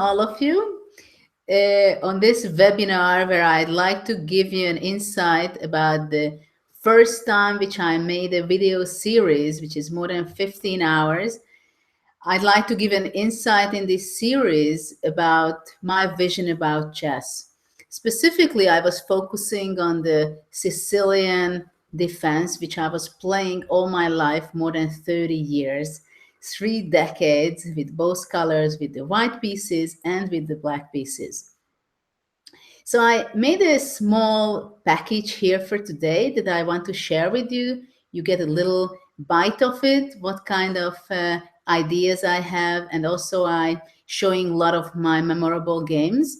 all of you on this webinar where I'd like to give you an insight about the first time which I made a video series, which is more than 15 hours. I'd like to give an insight in this series about my vision about chess. Specifically, I was focusing on the Sicilian defense, which I was playing all my life, more than 30 years. 3 decades with both colors, with the white pieces and with the black pieces. So I made a small package here for today that I want to share with you. You get a little bite of it, what kind of ideas I have, and also I showing a lot of my memorable games.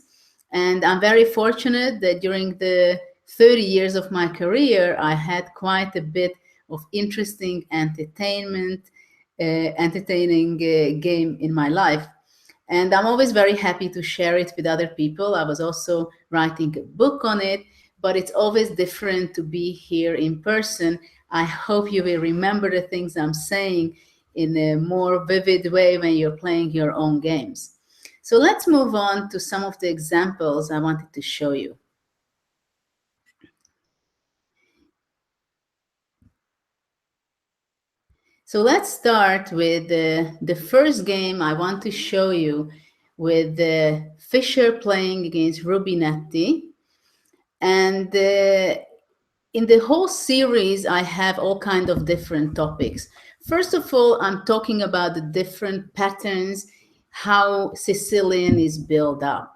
And I'm very fortunate that during the 30 years of my career, I had quite a bit of interesting entertaining game in my life. And I'm always very happy to share it with other people. I was also writing a book on it, but it's always different to be here in person. I hope you will remember the things I'm saying in a more vivid way when you're playing your own games. So let's move on to some of the examples I wanted to show you. So let's start with the first game I want to show you with Fischer playing against Rubinetti. And in the whole series, I have all kinds of different topics. First of all, I'm talking about the different patterns, how Sicilian is built up.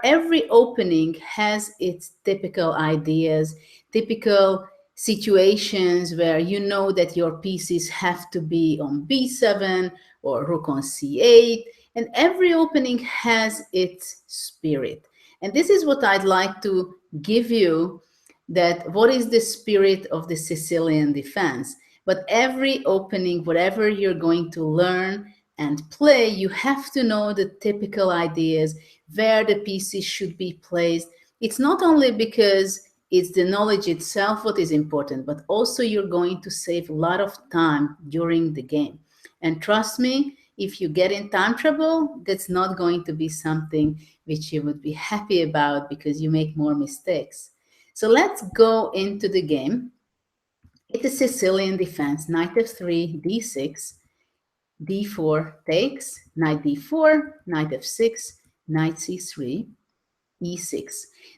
Every opening has its typical ideas, typical situations where you know that your pieces have to be on b7 or rook on c8, and every opening has its spirit. And this is what I'd like to give you, that what is the spirit of the Sicilian defense. But every opening, whatever you're going to learn and play, you have to know the typical ideas, where the pieces should be placed. It's not only because it's the knowledge itself what is important, but also you're going to save a lot of time during the game. And trust me, if you get in time trouble, that's not going to be something which you would be happy about because you make more mistakes. So let's go into the game. It's a Sicilian defense, knight f3, d6, d4 takes, knight d4, knight f6, knight c3, e6.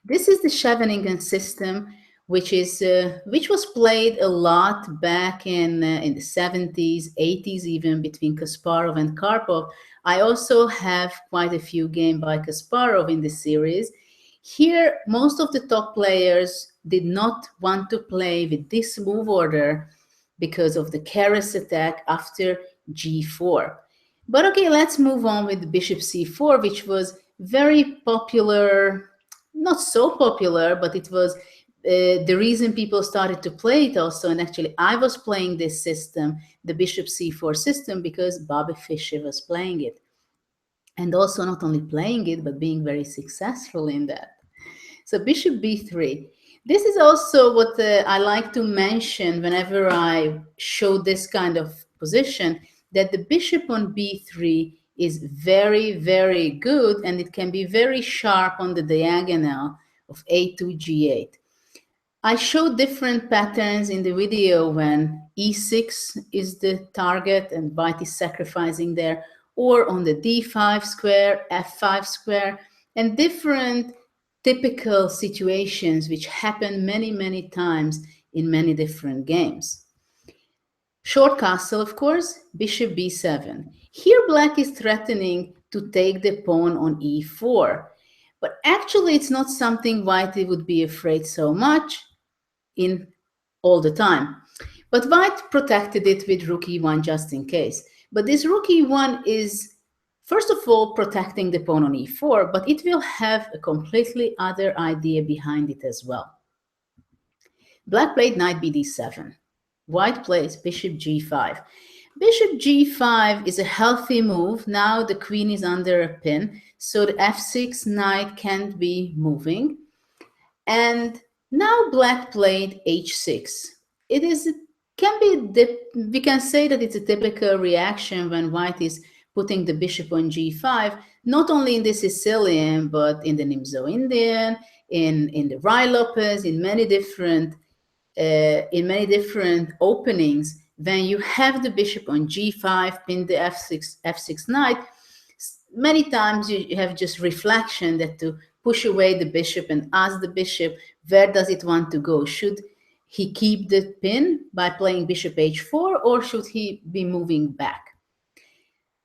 This is the Scheveningen system, which was played a lot back in the 70s, 80s, even between Kasparov and Karpov. I also have quite a few games by Kasparov in this series. Here, most of the top players did not want to play with this move order because of the Keres attack after g4. But okay, let's move on with bishop c4, which was very popular, not so popular, but it was the reason people started to play it also. And actually, I was playing this system, the bishop c4 system, because Bobby Fischer was playing it. And also not only playing it, but being very successful in that. So bishop b3. This is also what I like to mention whenever I show this kind of position, that the bishop on b3 is very, very good, and it can be very sharp on the diagonal of a2, g8. I show different patterns in the video when e6 is the target and white is sacrificing there, or on the d5 square, f5 square, and different typical situations which happen many, many times in many different games. Short castle, of course, bishop b7. Here black is threatening to take the pawn on e4, but actually it's not something white would be afraid so much in all the time. But white protected it with rook e1 just in case. But this rook e1 is, first of all, protecting the pawn on e4, but it will have a completely other idea behind it as well. Black played knight bd7. White plays bishop g5. Bishop g5 is a healthy move. Now the queen is under a pin, so the f6 knight can't be moving. And now black played h6. We can say that it's a typical reaction when white is putting the bishop on g5, not only in the Sicilian, but in the Nimzo-Indian, in the Rai Lopez, in many different openings. When you have the bishop on g5, pin the f6 knight, many times you have just reflection that to push away the bishop and ask the bishop, where does it want to go? Should he keep the pin by playing bishop h4, or should he be moving back?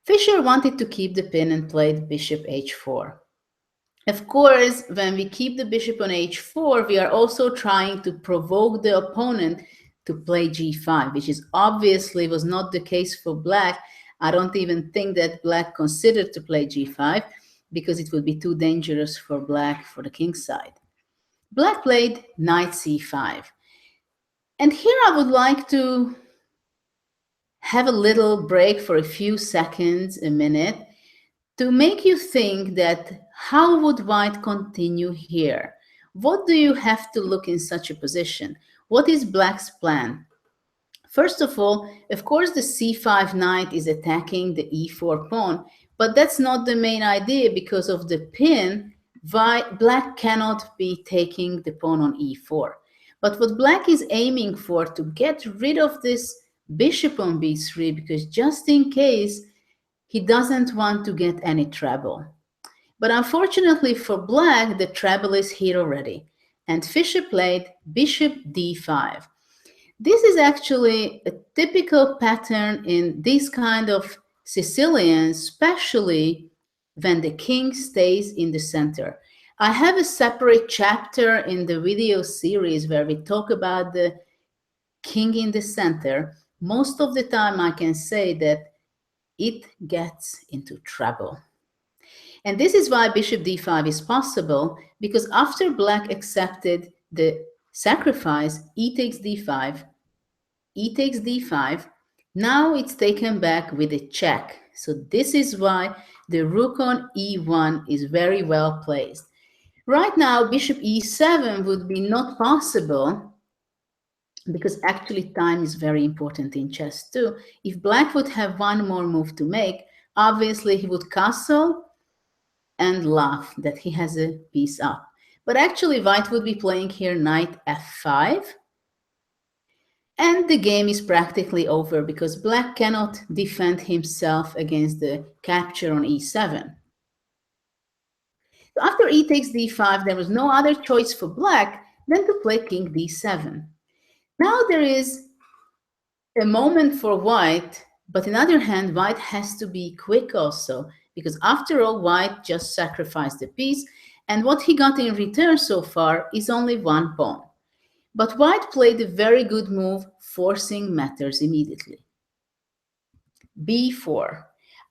Fischer wanted to keep the pin and played bishop h4. Of course, when we keep the bishop on h4, we are also trying to provoke the opponent to play g5, which is obviously was not the case for black. I don't even think that black considered to play g5 because it would be too dangerous for black for the king side. Black played knight c5. And here I would like to have a little break for a few seconds, a minute, to make you think that how would white continue here? What do you have to look in such a position? What is black's plan? First of all, of course, the c5 knight is attacking the e4 pawn, but that's not the main idea because of the pin. Black cannot be taking the pawn on e4. But what black is aiming for to get rid of this bishop on b3, because just in case he doesn't want to get any trouble. But unfortunately for black, the trouble is here already. And Fischer played bishop d5. This is actually a typical pattern in this kind of Sicilian, especially when the king stays in the center. I have a separate chapter in the video series where we talk about the king in the center. Most of the time I can say that it gets into trouble. And this is why bishop d5 is possible, because after black accepted the sacrifice, e takes d5, e takes d5, now it's taken back with a check. So this is why the rook on e1 is very well placed. Right now, bishop e7 would be not possible, because actually time is very important in chess too. If black would have one more move to make, obviously he would castle and laugh that he has a piece up. But actually white would be playing here knight f5. And the game is practically over because black cannot defend himself against the capture on e7. So after e takes d5, there was no other choice for black than to play king d7. Now there is a moment for white, but on the other hand, white has to be quick also, because after all, white just sacrificed the piece, and what he got in return so far is only one pawn. But white played a very good move, forcing matters immediately. b4.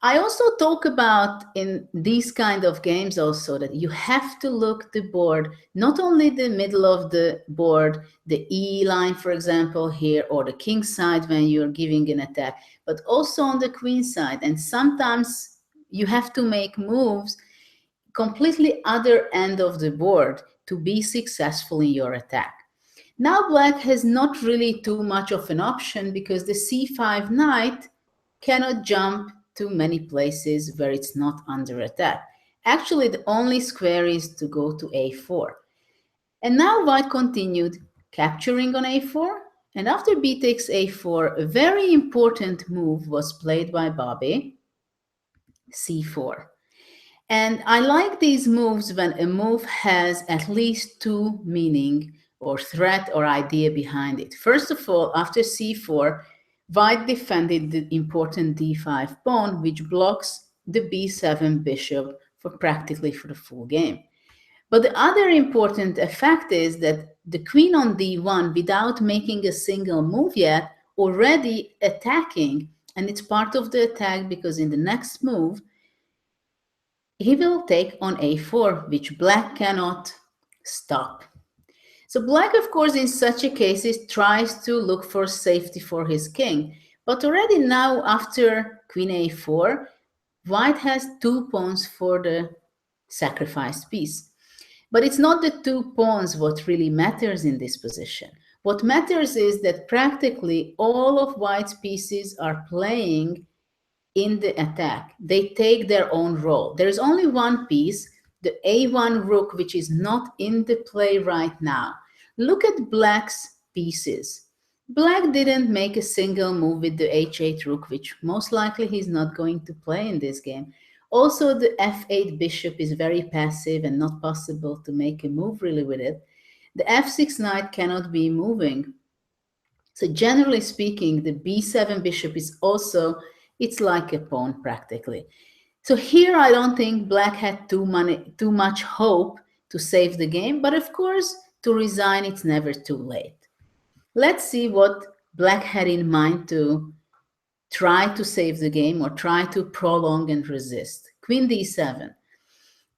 I also talk about in these kind of games also that you have to look the board, not only the middle of the board, the E line, for example, here, or the king side when you're giving an attack, but also on the queen side. And sometimes you have to make moves completely other end of the board to be successful in your attack. Now black has not really too much of an option because the c5 knight cannot jump to many places where it's not under attack. Actually, the only square is to go to a4. And now white continued capturing on a4, and after b takes a4, a very important move was played by Bobby, c4. And I like these moves when a move has at least two meaning or threat or idea behind it. First of all, after c4, white defended the important d5 pawn, which blocks the b7 bishop for practically for the full game. But the other important effect is that the queen on d1, without making a single move yet, already attacking, and it's part of the attack because in the next move, he will take on a4, which black cannot stop. So black, of course, in such a case, tries to look for safety for his king. But already now, after queen a4, white has two pawns for the sacrificed piece. But it's not the two pawns what really matters in this position. What matters is that practically all of white's pieces are playing in the attack. They take their own role. There is only one piece, the a1 rook, which is not in the play right now. Look at black's pieces. Black didn't make a single move with the h8 rook, which most likely he's not going to play in this game. Also, the f8 bishop is very passive and not possible to make a move really with it. The f6 knight cannot be moving. So generally speaking, the b7 bishop is also, it's like a pawn practically. So here I don't think black had too much hope to save the game, but of course, to resign, it's never too late. Let's see what black had in mind to try to save the game or try to prolong and resist. Queen d7.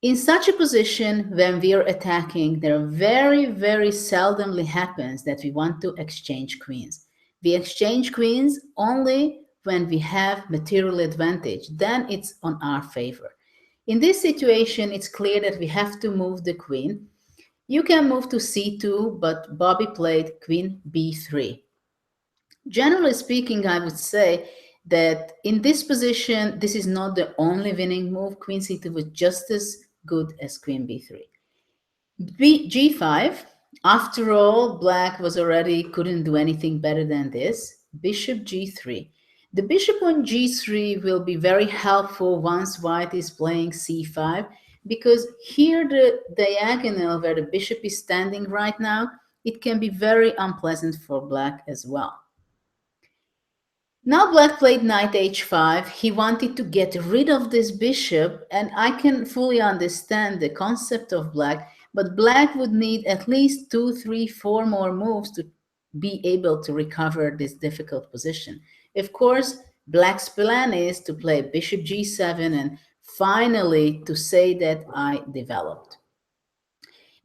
In such a position, when we are attacking, there very, very seldomly happens that we want to exchange queens. We exchange queens only when we have material advantage. Then it's on our favor. In this situation, it's clear that we have to move the queen. You can move to c2, but Bobby played queen b3. Generally speaking, I would say that in this position, this is not the only winning move. Queen c2 was just as good as queen b3. g5. After all, black was already couldn't do anything better than this. Bishop g3. The bishop on g3 will be very helpful once white is playing c5, because here the diagonal where the bishop is standing right now, it can be very unpleasant for black as well. Now black played knight h5. He wanted to get rid of this bishop, and I can fully understand the concept of black, but black would need at least 2, 3, 4 more moves to be able to recover this difficult position. Of course, black's plan is to play bishop g7 and finally to say that I developed.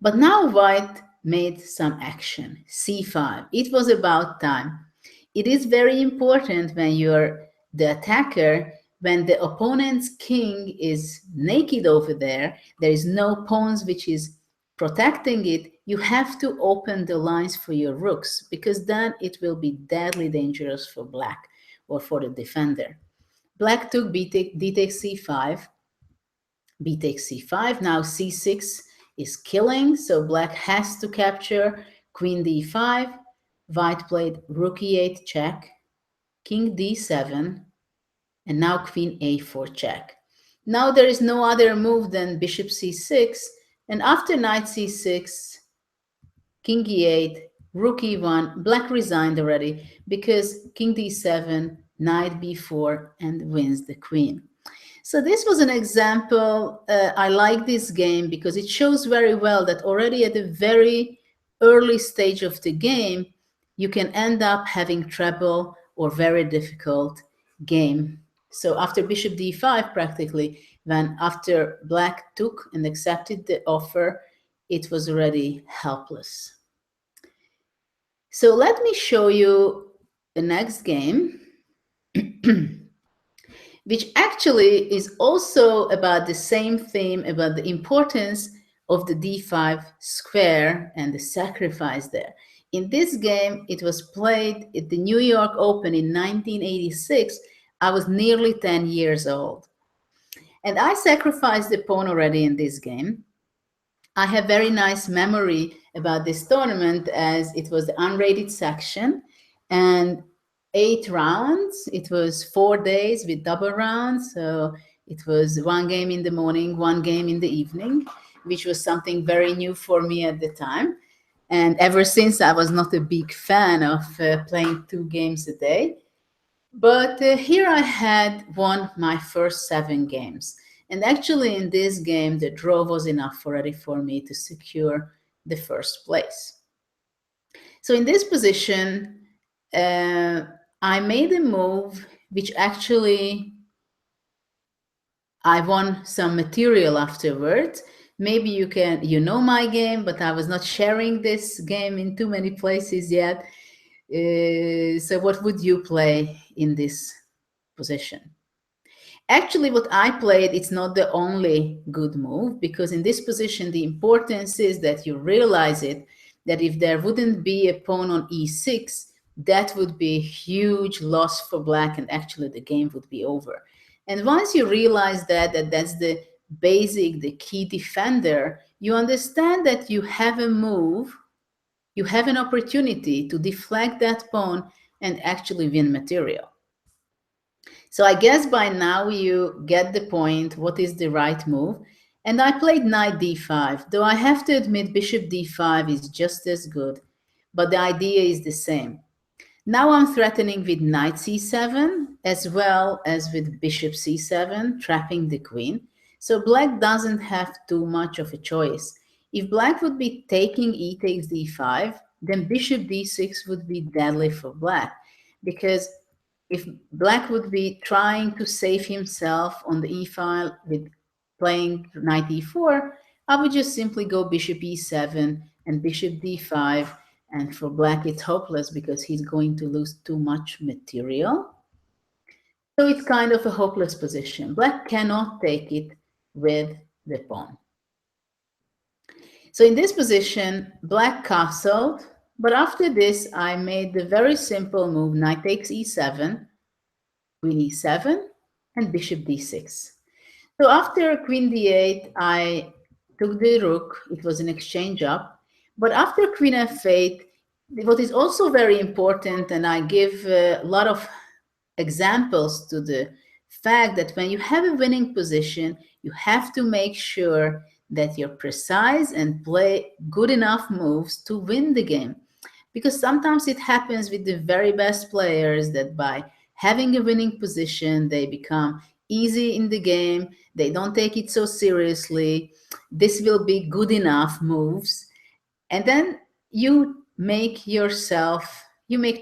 But now white made some action, c5. It was about time. It is very important when you're the attacker, when the opponent's king is naked over there, there is no pawns which is protecting it, you have to open the lines for your rooks, because then it will be deadly dangerous for black or for the defender. Black took d takes c5, b takes c5, now c6 is killing, so black has to capture. Queen d5, white played rook e8 check, king d7, and now queen a4 check. Now there is no other move than bishop c6, and after knight c6, king e8, rook e1, black resigned already because king d7, knight b4, and wins the queen. So this was an example. I like this game because it shows very well that already at a very early stage of the game, you can end up having trouble or very difficult game. So after bishop d5, practically, when after black took and accepted the offer, it was already helpless. So let me show you the next game, which actually is also about the same theme, about the importance of the d5 square and the sacrifice there. In this game, it was played at the New York Open in 1986. I was nearly 10 years old. And I sacrificed the pawn already in this game. I have very nice memory about this tournament as it was the unrated section and 8 rounds. It was 4 days with double rounds. So it was 1 game in the morning, 1 game in the evening, which was something very new for me at the time. And ever since, I was not a big fan of playing 2 games a day. But here I had won my first 7 games. And actually in this game, the draw was enough already for me to secure the first place. So in this position, I made a move which actually I won some material afterwards. Maybe you know my game, but I was not sharing this game in too many places yet. So what would you play in this position? Actually, what I played, it's not the only good move, because in this position, the importance is that you realize it, that if there wouldn't be a pawn on e6, that would be a huge loss for black, and actually the game would be over. And once you realize that that's the basic, the key defender, you understand that you have a move, you have an opportunity to deflect that pawn and actually win material. So I guess by now you get the point, what is the right move. And I played knight d5, though I have to admit bishop d5 is just as good, but the idea is the same. Now I'm threatening with knight c7 as well as with bishop c7, trapping the queen. So black doesn't have too much of a choice. If black would be taking e takes d5, then bishop d6 would be deadly for black, because if black would be trying to save himself on the e file with playing knight e4, I would just simply go bishop e7 and bishop d5, and for black it's hopeless because he's going to lose too much material. So it's kind of a hopeless position. Black cannot take it with the pawn. So in this position, black castled, but after this I made the very simple move, knight takes e7, queen e7, and bishop d6. So after queen d8, I took the rook. It was an exchange up. But after queen f8, what is also very important, and I give a lot of examples to the fact that when you have a winning position, you have to make sure that you're precise and play good enough moves to win the game. Because sometimes it happens with the very best players that by having a winning position, they become easy in the game. They don't take it so seriously. This will be good enough moves. And then you make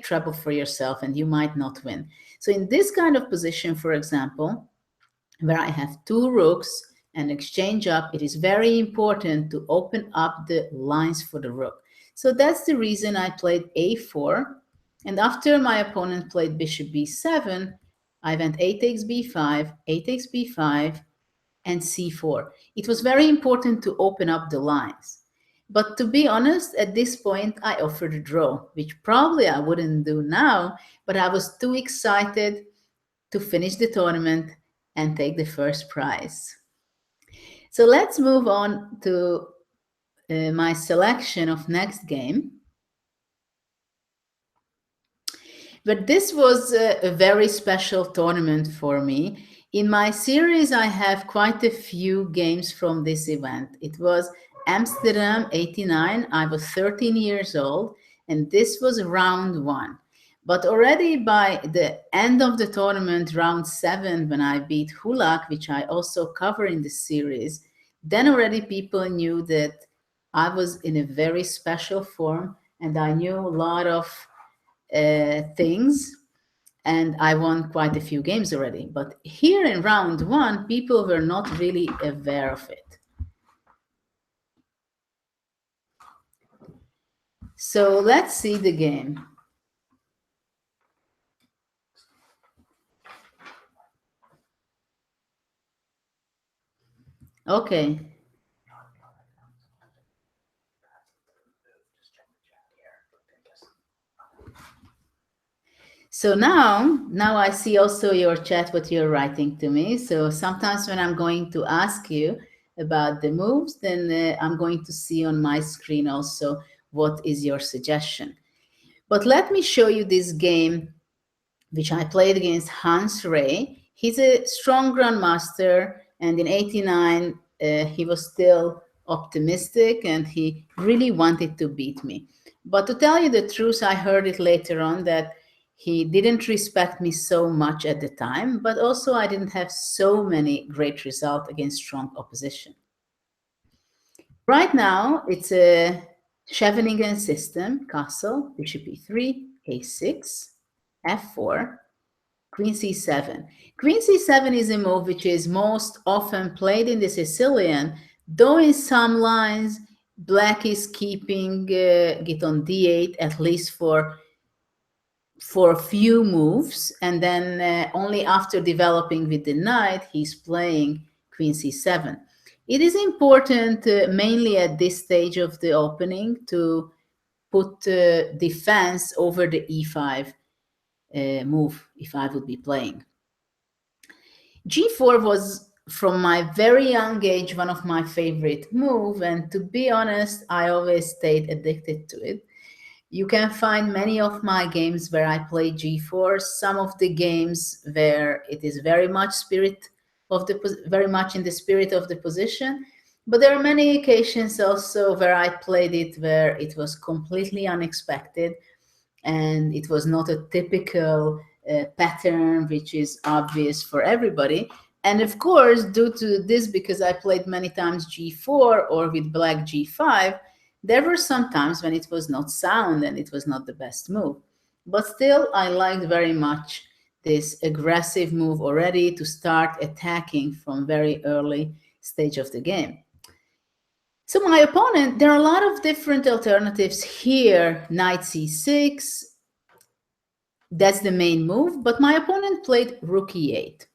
trouble for yourself and you might not win. So in this kind of position, for example, where I have two rooks and exchange up, it is very important to open up the lines for the rook. So that's the reason I played a4. And after my opponent played bishop b7, I went a takes b5, a takes b5, and c4. It was very important to open up the lines. But to be honest, at this point, I offered a draw, which probably I wouldn't do now, but I was too excited to finish the tournament and take the first prize. So let's move on to my selection of next game. But this was a very special tournament for me. In my series, I have quite a few games from this event. It was Amsterdam 89. I was 13 years old, and this was round 1. But already by the end of the tournament, round 7, when I beat Hulak, which I also cover in the series, then already people knew that I was in a very special form, and I knew a lot of things, and I won quite a few games already. But here in round 1, people were not really aware of it. So let's see the game. Okay. So now I see also your chat, what you're writing to me. So sometimes when I'm going to ask you about the moves, then I'm going to see on my screen also what is your suggestion. But let me show you this game, which I played against Hans Ray. He's a strong grandmaster, and in 89, he was still optimistic, and he really wanted to beat me. But to tell you the truth, I heard it later on that he didn't respect me so much at the time, but also I didn't have so many great results against strong opposition. Right now, it's a Scheveningen system, castle, bishop e3, a6, f4, queen c7. Queen c7 is a move which is most often played in the Sicilian, though in some lines, black is keeping it on d8, at least for a few moves, and then only after developing with the knight, he's playing queen c7. It is important, mainly at this stage of the opening, to put defense over the e5 move if I would be playing. G4 was, from my very young age, one of my favorite moves, and to be honest, I always stayed addicted to it. You can find many of my games where I play G4. Some of the games where it is very much very much in the spirit of the position. But there are many occasions also where I played it where it was completely unexpected and it was not a typical pattern which is obvious for everybody. And of course, due to this, because I played many times G4 or with black G5, there were some times when it was not sound and it was not the best move. But still, I liked very much this aggressive move already to start attacking from very early stage of the game. So my opponent, there are a lot of different alternatives here. Knight c6, that's the main move, but my opponent played Rook E8.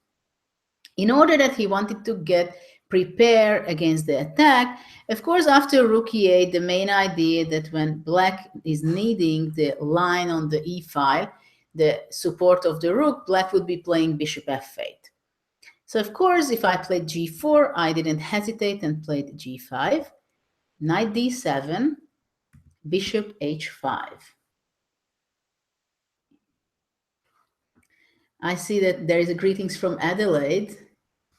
In order that he wanted to get prepared against the attack, of course, after Rook E8, the main idea that when black is needing the line on the E file, the support of the rook, black would be playing bishop F8. So of course, if I played G4, I didn't hesitate and played G5, Knight D7, bishop H5. I see that there is a greetings from Adelaide.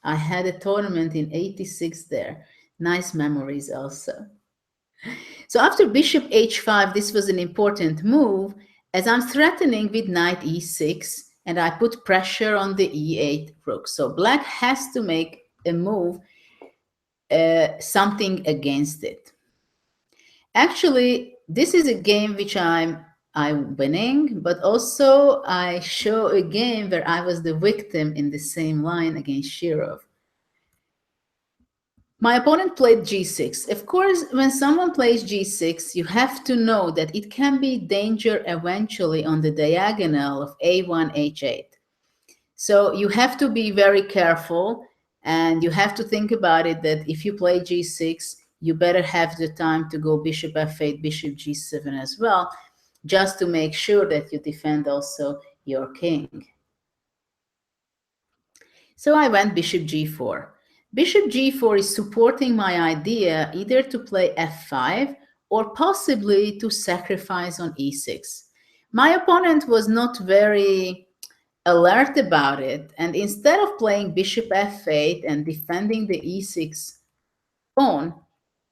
I had a tournament in '86 there. Nice memories also. So after bishop h5, this was an important move as I'm threatening with knight e6 and I put pressure on the e8 rook. So black has to make a move, something against it. Actually, this is a game which I'm winning, but also I show a game where I was the victim in the same line against Shirov. My opponent played g6. Of course, when someone plays g6, you have to know that it can be danger eventually on the diagonal of a1, h8. So you have to be very careful and you have to think about it that if you play g6, you better have the time to go bishop f8, bishop g7 as well, just to make sure that you defend also your king. So I went bishop g4. Bishop g4 is supporting my idea either to play f5 or possibly to sacrifice on e6. My opponent was not very alert about it, and instead of playing bishop f8 and defending the e6 pawn,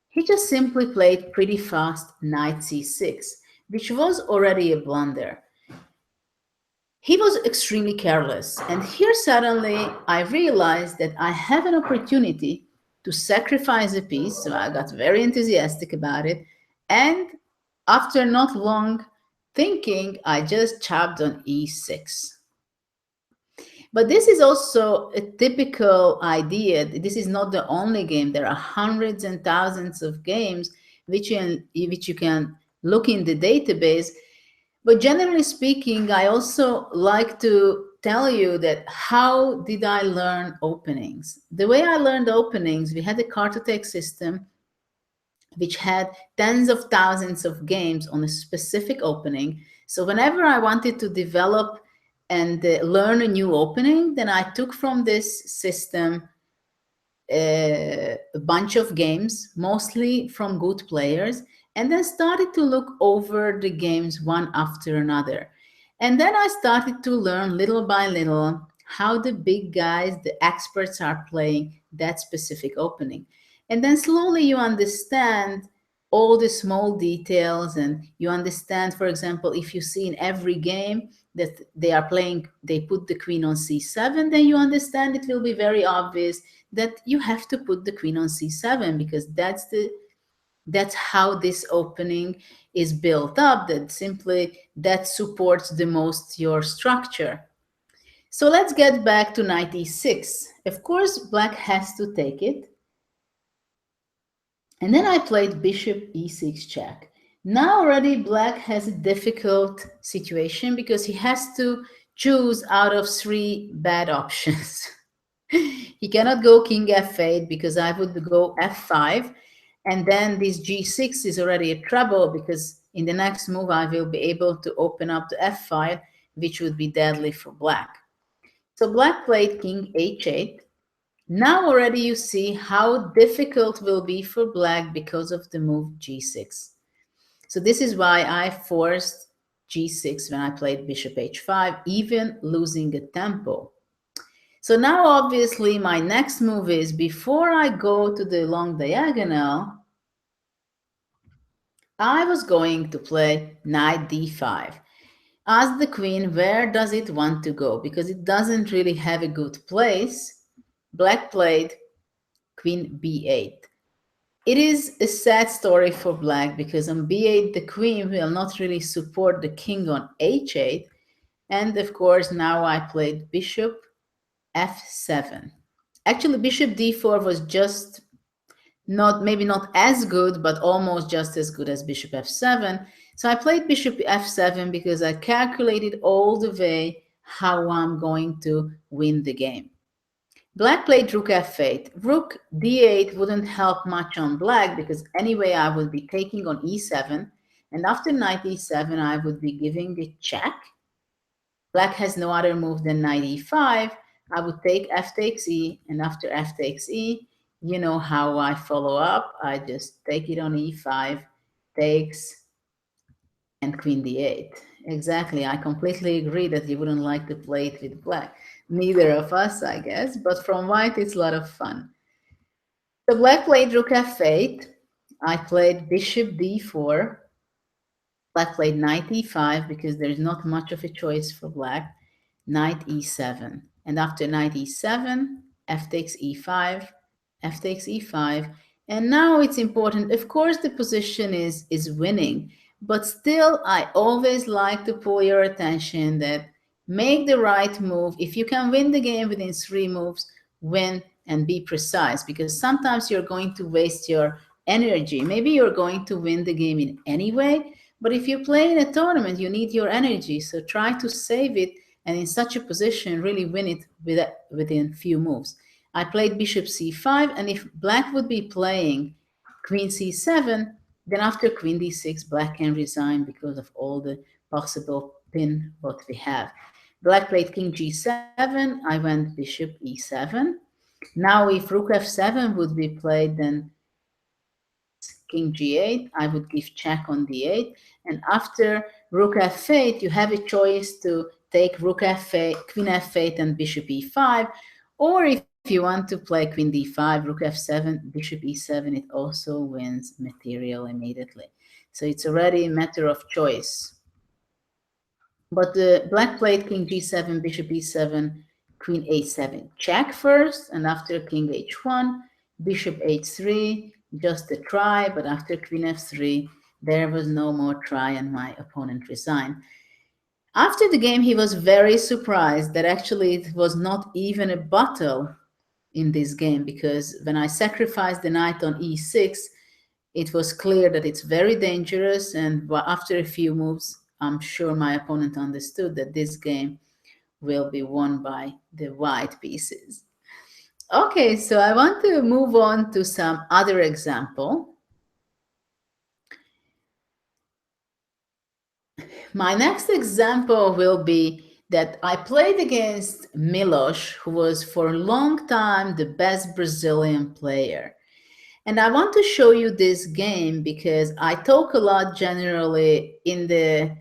he just simply played pretty fast knight c6, which was already a blunder. He was extremely careless, and here suddenly I realized that I have an opportunity to sacrifice a piece, so I got very enthusiastic about it, and after not long thinking, I just chopped on e6. But this is also a typical idea. This is not the only game. There are hundreds and thousands of games which you can look in the database. But generally speaking, I also like to tell you that how did I learn openings? The way I learned openings, we had a cartotech system which had tens of thousands of games on a specific opening. So whenever I wanted to develop and learn a new opening, then I took from this system a bunch of games, mostly from good players, and then started to look over the games one after another. And then I started to learn little by little how the big guys, the experts, are playing that specific opening. And then slowly you understand all the small details, and you understand, for example, if you see in every game that they put the queen on c7, then you understand it will be very obvious that you have to put the queen on c7 because that's how this opening is built up, that supports the most your structure. So let's get back to knight e6. Of course, black has to take it. And then I played bishop e6 check. Now already black has a difficult situation because he has to choose out of three bad options. He cannot go king f8 because I would go f5, and then this g6 is already a trouble because in the next move I will be able to open up the f file, which would be deadly for black. So black played king h8. Now already you see how difficult will be for black because of the move g6. So this is why I forced g6 when I played bishop h5, even losing a tempo. So now obviously my next move is, before I go to the long diagonal, I was going to play knight d5. Ask the queen where does it want to go, because it doesn't really have a good place. Black played queen b8. It is a sad story for black because on b8 the queen will not really support the king on h8, and of course now I played bishop f7. Actually bishop d4 was just maybe not as good, but almost just as good as bishop f7. So I played bishop f7 because I calculated all the way how I'm going to win the game. Black played rook f8. Rook d8 wouldn't help much on black because anyway I would be taking on e7, and after knight e7 I would be giving a check. Black has no other move than knight e5. I would take f takes e, and after f takes e, you know how I follow up. I just take it on e5, takes, and queen d8. Exactly, I completely agree that you wouldn't like to play it with black. Neither of us, I guess, but from white it's a lot of fun. So black played rook f8. I played bishop d4. Black played knight e5 because there's not much of a choice for black. Knight e7. And after knight e7, f takes e5, f takes e5. And now it's important, of course the position is winning, but still I always like to pull your attention that make the right move. If you can win the game within 3 moves, win and be precise, because sometimes you're going to waste your energy. Maybe you're going to win the game in any way, but if you play in a tournament, you need your energy. So try to save it, and in such a position, really win it within few moves. I played bishop c5, and if black would be playing queen c7, then after queen d6, black can resign because of all the possible pin what we have. Black played king g7, I went bishop e7. Now if rook f7 would be played, then king g8, I would give check on d8, and after rook f8 you have a choice to take rook f8, queen f8 and bishop e5, or if you want to play queen d5, rook f7, bishop e7, it also wins material immediately. So it's already a matter of choice. But the black played king g7, bishop e7, queen a7, check first, and after king h1, bishop h3, just a try, but after queen f3, there was no more try and my opponent resigned. After the game, he was very surprised that actually it was not even a battle in this game, because when I sacrificed the knight on e6, it was clear that it's very dangerous, and after a few moves, I'm sure my opponent understood that this game will be won by the white pieces. Okay, so I want to move on to some other example. My next example will be that I played against Milos, who was for a long time the best Brazilian player. And I want to show you this game because I talk a lot generally in the,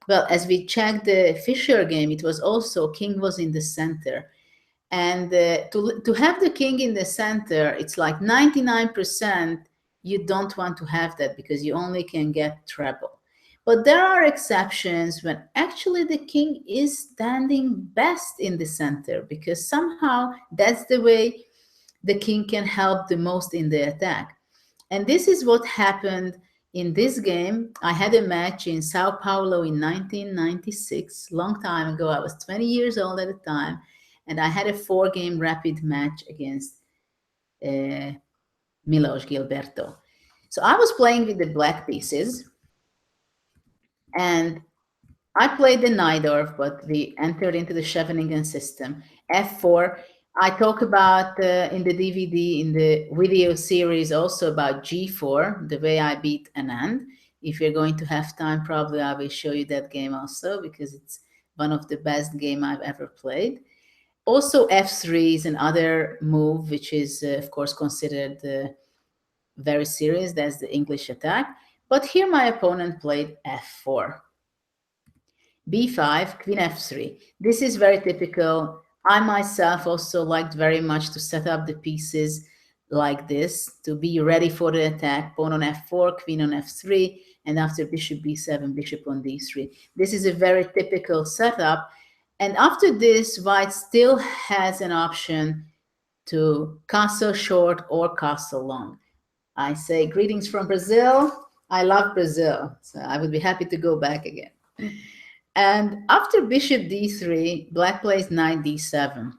well, as we checked the Fischer game, it was also king was in the center. And to have the king in the center, it's like 99% you don't want to have that because you only can get treble. But there are exceptions when actually the king is standing best in the center, because somehow that's the way the king can help the most in the attack. And this is what happened in this game. I had a match in Sao Paulo in 1996, long time ago. I was 20 years old at the time, and I had a 4-game rapid match against Milos Gilberto. So I was playing with the black pieces, and I played the Najdorf, but we entered into the Scheveningen system. F4. I talk about in the DVD, in the video series, also about G4, the way I beat Anand. If you're going to have time, probably I will show you that game also, because it's one of the best game I've ever played. Also, f3 is another move, which is, of course, considered very serious. That's the English attack. But here my opponent played f4. b5, queen f3. This is very typical. I myself also liked very much to set up the pieces like this, to be ready for the attack. Pawn on f4, queen on f3, and after bishop b7, bishop on d3. This is a very typical setup. And after this, white still has an option to castle short or castle long. I say greetings from Brazil. I love Brazil, so I would be happy to go back again. And after bishop d3, black plays knight d7.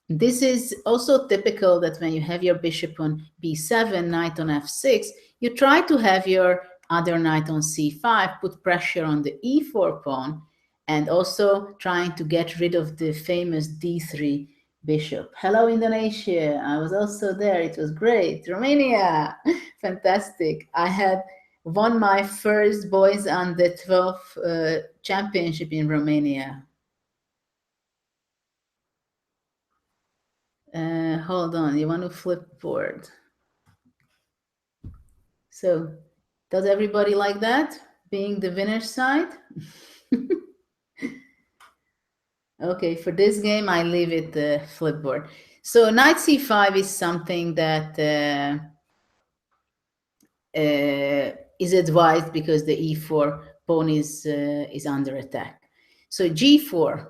This is also typical that when you have your bishop on b7, knight on f6, you try to have your other knight on c5, put pressure on the e4 pawn, and also trying to get rid of the famous d3 bishop. Hello, Indonesia. I was also there. It was great. Romania. Fantastic. I had won my first boys under 12 championship in Romania. Hold on, you want to flip board. So, does everybody like that? Being the winner's side? Okay, for this game, I leave it the flipboard. So knight c5 is something that is advised because the e4 pawn is under attack. So g4,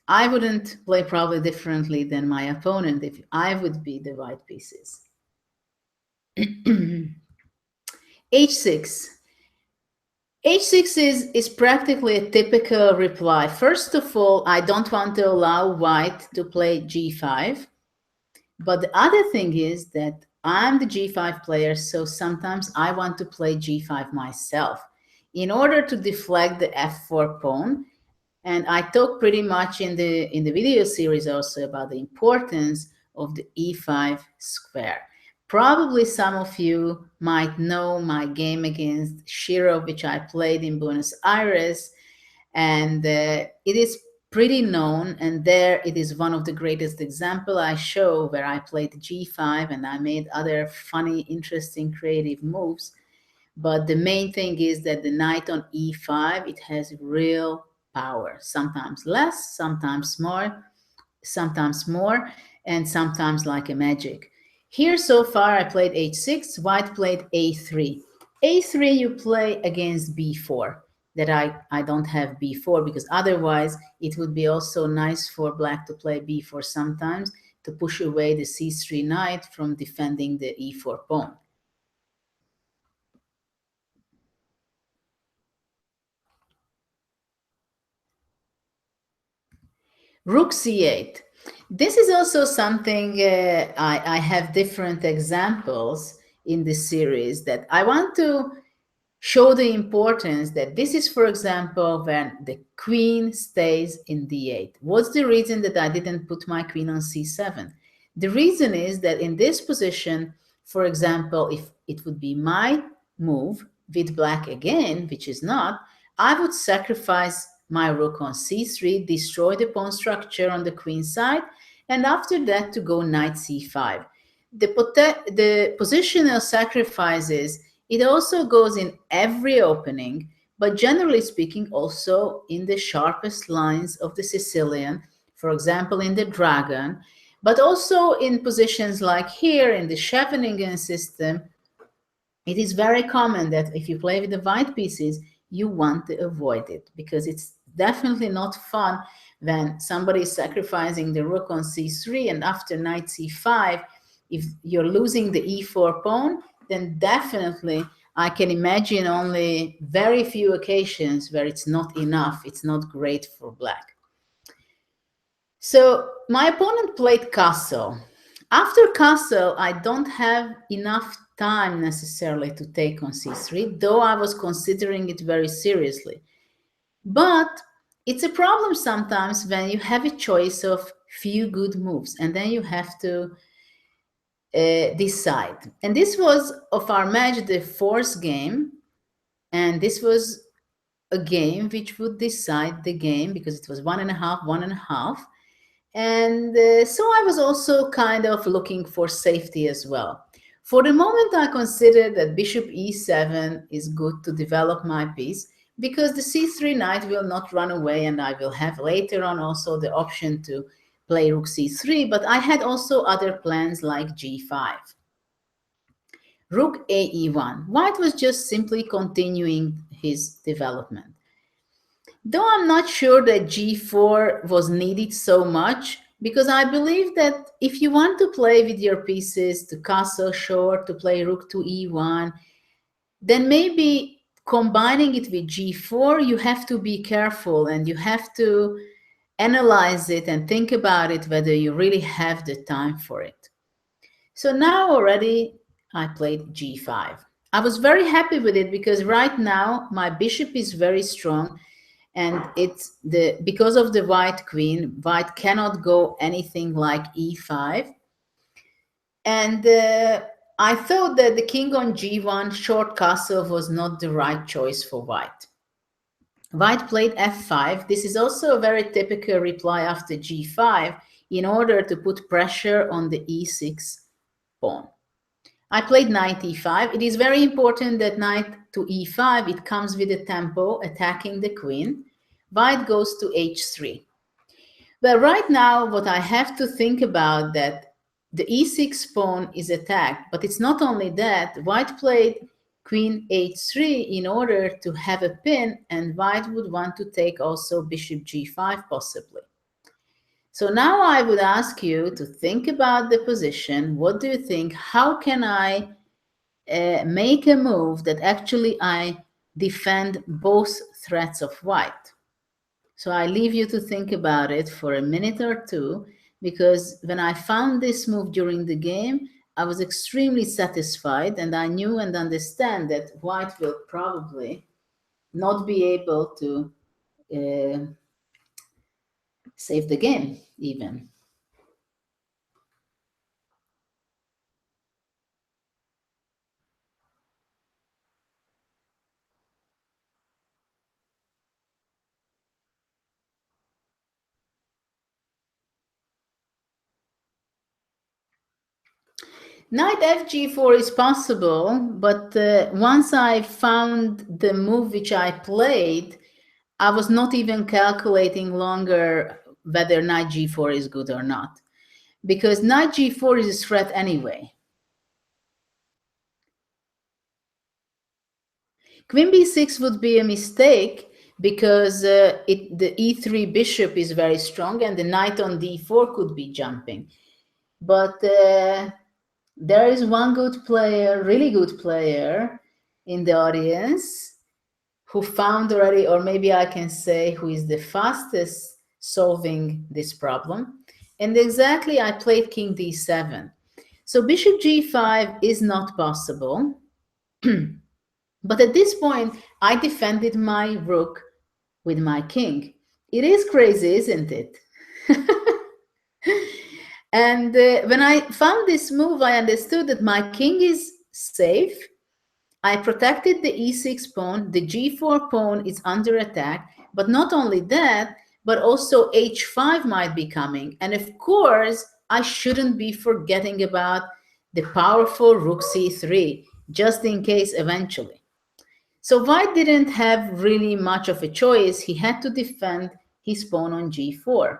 I wouldn't play probably differently than my opponent if I would be the white pieces. h6. h6 is practically a typical reply. First of all, I don't want to allow white to play g5. But the other thing is that I'm the g5 player, so sometimes I want to play g5 myself in order to deflect the f4 pawn. And I talk pretty much in the video series also about the importance of the e5 square. Probably some of you might know my game against Shiro, which I played in Buenos Aires, and it is pretty known, and there it is one of the greatest example I show where I played g5 and I made other funny, interesting, creative moves. But the main thing is that the knight on e5, it has real power, sometimes less, sometimes more, and sometimes like a magic. Here so far I played h6, white played a3. a3 you play against b4. That I don't have b4 because otherwise it would be also nice for black to play b4 sometimes to push away the c3 knight from defending the e4 pawn. Rook C8. This is also something I have different examples in this series that I want to show the importance that this is, for example, when the queen stays in d8. What's the reason that I didn't put my queen on c7? The reason is that in this position, for example, if it would be my move with black again, which is not, I would sacrifice my rook on c3, destroy the pawn structure on the queen side, and after that to go knight c5. The positional sacrifices, it also goes in every opening, but generally speaking also in the sharpest lines of the Sicilian, for example in the dragon, but also in positions like here in the Scheveningen system. It is very common that if you play with the white pieces, you want to avoid it because it's definitely not fun when somebody is sacrificing the rook on c3 and after knight c5, if you're losing the e4 pawn, then definitely I can imagine only very few occasions where it's not enough, it's not great for black. So my opponent played castle. After castle, I don't have enough time necessarily to take on c3, though I was considering it very seriously. But it's a problem sometimes when you have a choice of few good moves and then you have to decide. And this was of our match the fourth game, and this was a game which would decide the game because it was 1.5, 1.5. And so I was also kind of looking for safety as well. For the moment, I consider that bishop e7 is good to develop my piece because the c3 knight will not run away, and I will have later on also the option to play rook c3, but I had also other plans like g5. Rook ae1. White was just simply continuing his development. Though I'm not sure that g4 was needed so much, because I believe that if you want to play with your pieces to castle short, to play rook to e1, then maybe combining it with g4, you have to be careful and you have to analyze it and think about it whether you really have the time for it. So now already I played g5. I was very happy with it because right now my bishop is very strong, and it's because of the white queen, white cannot go anything like e5. And I thought that the king on g1 short castle was not the right choice for white. White played f5. This is also a very typical reply after g5 in order to put pressure on the e6 pawn. I played knight e5. It is very important that knight to e5, it comes with a tempo attacking the queen. White goes to h3. Well, right now, what I have to think about that the e6 pawn is attacked, but it's not only that. White played queen h3 in order to have a pin, and white would want to take also bishop g5 possibly. So now I would ask you to think about the position. What do you think? How can I make a move that actually I defend both threats of white? So I leave you to think about it for a minute or two, because when I found this move during the game, I was extremely satisfied, and I knew and understand that white will probably not be able to save the game even. Knight fg4 is possible, but once I found the move which I played, I was not even calculating longer whether knight g4 is good or not, because knight g4 is a threat anyway. Queen b6 would be a mistake because the e3 bishop is very strong, and the knight on d4 could be jumping. But there is one good player, really good player in the audience who found already, or maybe I can say who is the fastest solving this problem. And exactly, I played king d7. So bishop g5 is not possible. But at this point, I defended my rook with my king. It is crazy, isn't it? And when I found this move, I understood that my king is safe. I protected the e6 pawn. The g4 pawn is under attack. But not only that, but also h5 might be coming. And of course, I shouldn't be forgetting about the powerful rook c3, just in case eventually. So white didn't have really much of a choice. He had to defend his pawn on g4.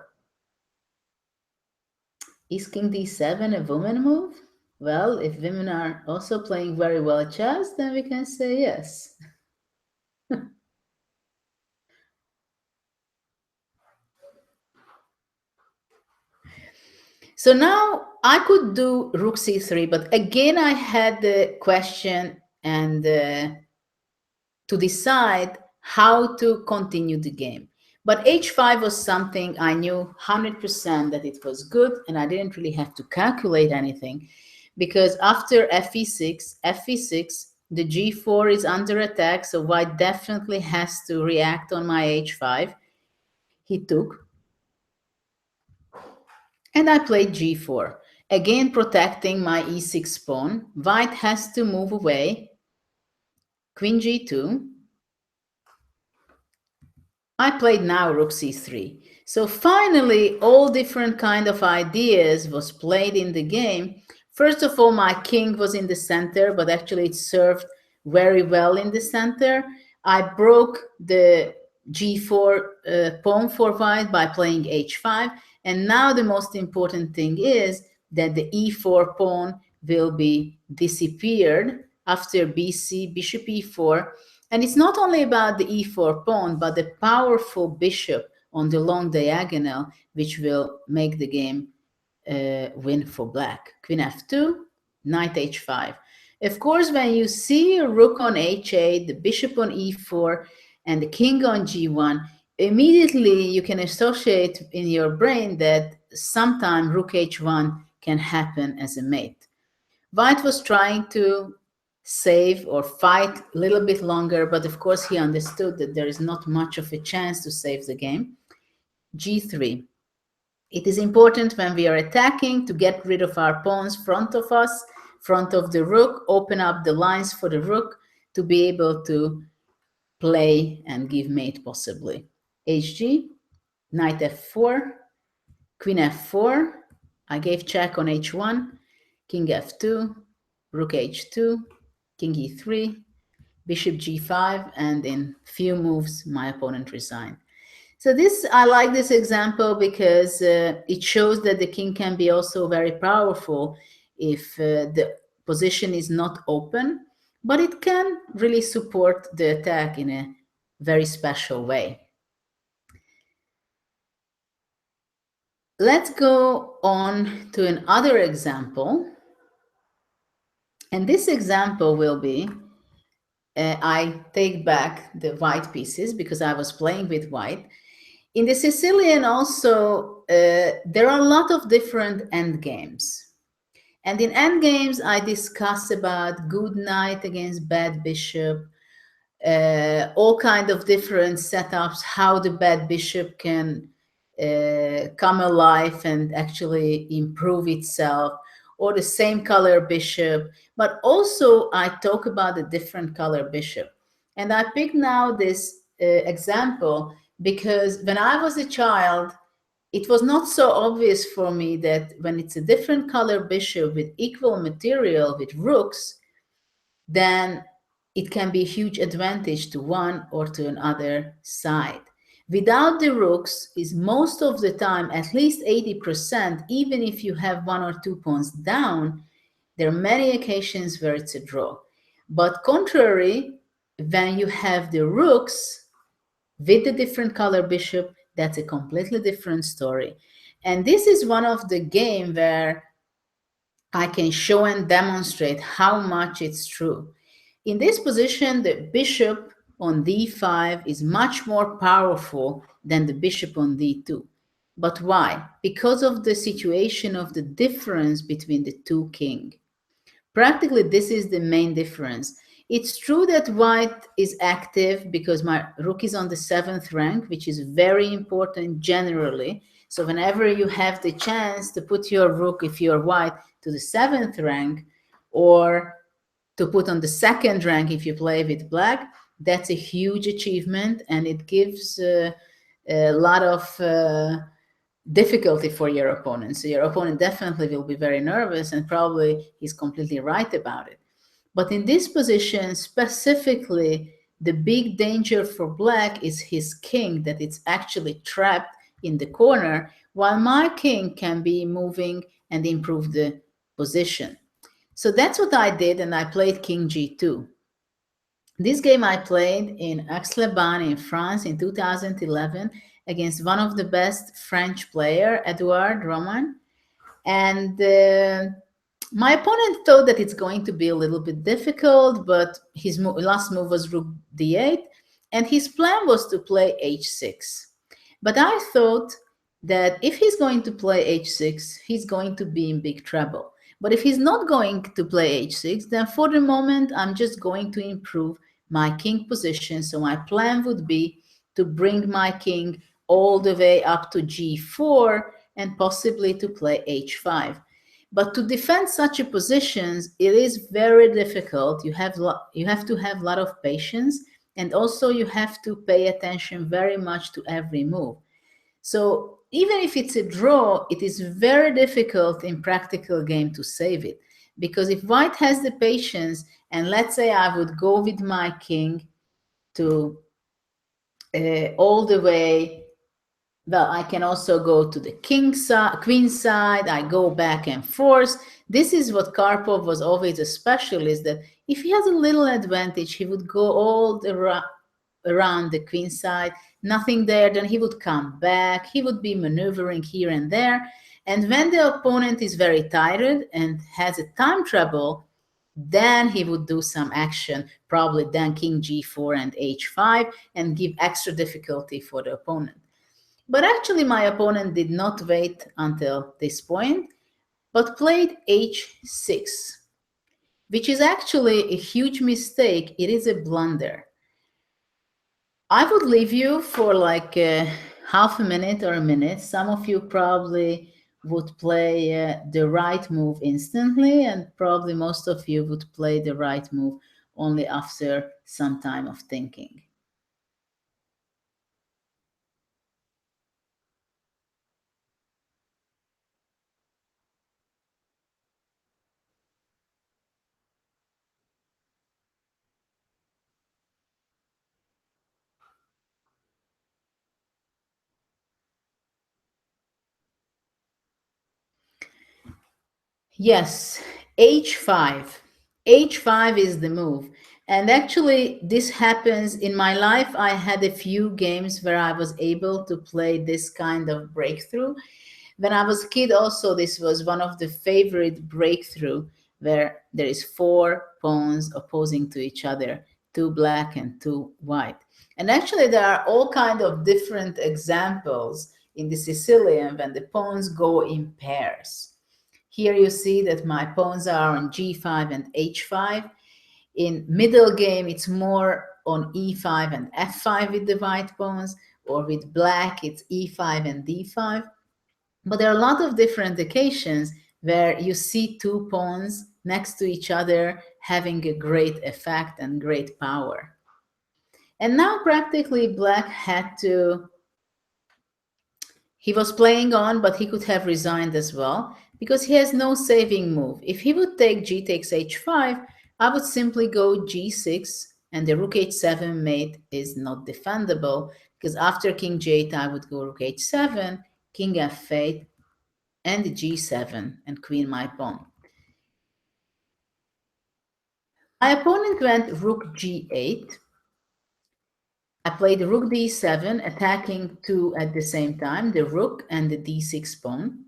Is king d7 a woman move? Well, if women are also playing very well chess, then we can say yes. So now I could do rook c3, but again I had the question and to decide how to continue the game. But h5 was something I knew 100% that it was good, and I didn't really have to calculate anything, because after fe6, the g4 is under attack, so white definitely has to react on my h5. He took, and I played g4, again protecting my e6 pawn. White has to move away, queen g2. I played now rook c3. So finally, all different kind of ideas was played in the game. First of all, my king was in the center, but actually it served very well in the center. I broke the g4 pawn for white by playing h5. And now the most important thing is that the e4 pawn will be disappeared after bc, bishop e4. And it's not only about the e4 pawn, but the powerful bishop on the long diagonal, which will make the game win for black. Queen f2, knight h5. Of course, when you see a rook on h8, the bishop on e4, and the king on g1, immediately you can associate in your brain that sometime rook h1 can happen as a mate. White was trying to save or fight a little bit longer, but of course he understood that there is not much of a chance to save the game. g3. It is important when we are attacking to get rid of our pawns front of us, front of the rook, open up the lines for the rook to be able to play and give mate possibly. hg, knight f4, queen f4. I gave check on h1, king f2, rook h2, king e3, bishop g5, and in few moves my opponent resigned. So I like this example because it shows that the king can be also very powerful if the position is not open, but it can really support the attack in a very special way. Let's go on to another example. And this example will be, I take back the white pieces because I was playing with white. In the Sicilian also, there are a lot of different endgames. And in endgames, I discuss about good knight against bad bishop, all kind of different setups, how the bad bishop can come alive and actually improve itself, or the same color bishop. But also I talk about the different color bishop. And I pick now this example because when I was a child, it was not so obvious for me that when it's a different color bishop with equal material with rooks, then it can be a huge advantage to one or to another side. Without the rooks is most of the time, at least 80%, even if you have one or two pawns down, there are many occasions where it's a draw. But contrary, when you have the rooks with the different color bishop, that's a completely different story. And this is one of the game where I can show and demonstrate how much it's true. In this position, the bishop on d5 is much more powerful than the bishop on d2. But why? Because of the situation of the difference between the two kings. Practically, this is the main difference. It's true that white is active because my rook is on the 7th rank, which is very important generally. So whenever you have the chance to put your rook, if you're white, to the 7th rank, or to put on the 2nd rank if you play with black, that's a huge achievement, and it gives a lot of difficulty for your opponent. So your opponent definitely will be very nervous, and probably he's completely right about it. But in this position specifically, the big danger for black is his king, that it's actually trapped in the corner, while my king can be moving and improve the position. So that's what I did, and I played king g2. This game I played in Aix-les-Bains in France in 2011 against one of the best French player, Edouard Roman. And my opponent thought that it's going to be a little bit difficult, but his last move was rook d8, and his plan was to play h6. But I thought that if he's going to play h6, he's going to be in big trouble. But if he's not going to play h6, then for the moment, I'm just going to improve my king position. So my plan would be to bring my king all the way up to g4 and possibly to play h5. But to defend such a positions, it is very difficult. You have to have a lot of patience, and also you have to pay attention very much to every move. So even if it's a draw, it is very difficult in practical game to save it. Because if white has the patience, and let's say I would go with my king to all the way, well, I can also go to the king side, queen side, I go back and forth. This is what Karpov was always a specialist, that if he has a little advantage, he would go all around the queen side, nothing there, then he would come back, he would be maneuvering here and there. And when the opponent is very tired and has a time trouble, then he would do some action, probably then king g4 and h5, and give extra difficulty for the opponent. But actually, my opponent did not wait until this point, but played h6, which is actually a huge mistake. It is a blunder. I would leave you for like half a minute or a minute. Some of you probably would play the right move instantly, and probably most of you would play the right move only after some time of thinking. Yes, h5. h5 is the move. And actually, this happens in my life. I had a few games where I was able to play this kind of breakthrough. When I was a kid, also, this was one of the favorite breakthrough, where there is four pawns opposing to each other, two black and two white. And actually, there are all kind of different examples in the Sicilian when the pawns go in pairs. Here you see that my pawns are on g5 and h5. In middle game, it's more on e5 and f5 with the white pawns, or with black, it's e5 and d5. But there are a lot of different occasions where you see two pawns next to each other having a great effect and great power. And now practically black had to, he was playing on, but he could have resigned as well, because he has no saving move. If he would take g takes h5, I would simply go g6, and the rook h7 mate is not defendable, because after king g8, I would go rook h7, king f8, and g7, and queen my pawn. My opponent went rook g8. I played rook d7, attacking two at the same time, the rook and the d6 pawn.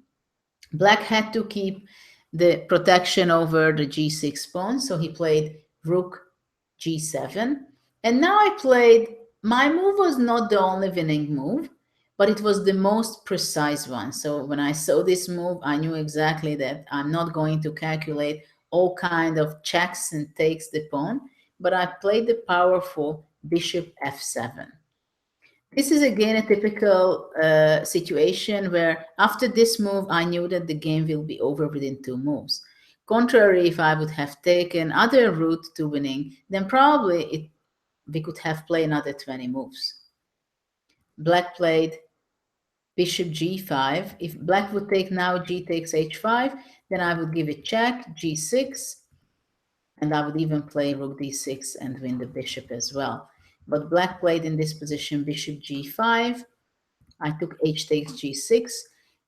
Black had to keep the protection over the g6 pawn, so he played rook g7. And now I played, my move was not the only winning move, but it was the most precise one. So when I saw this move, I knew exactly that I'm not going to calculate all kind of checks and takes the pawn, but I played the powerful bishop f7. This is again a typical situation where after this move, I knew that the game will be over within two moves. Contrary, if I would have taken other route to winning, then probably we could have played another 20 moves. Black played bishop g5. If black would take now g takes h5, then I would give it check, g6, and I would even play rook d6 and win the bishop as well. But black played in this position bishop g5. I took h takes g6.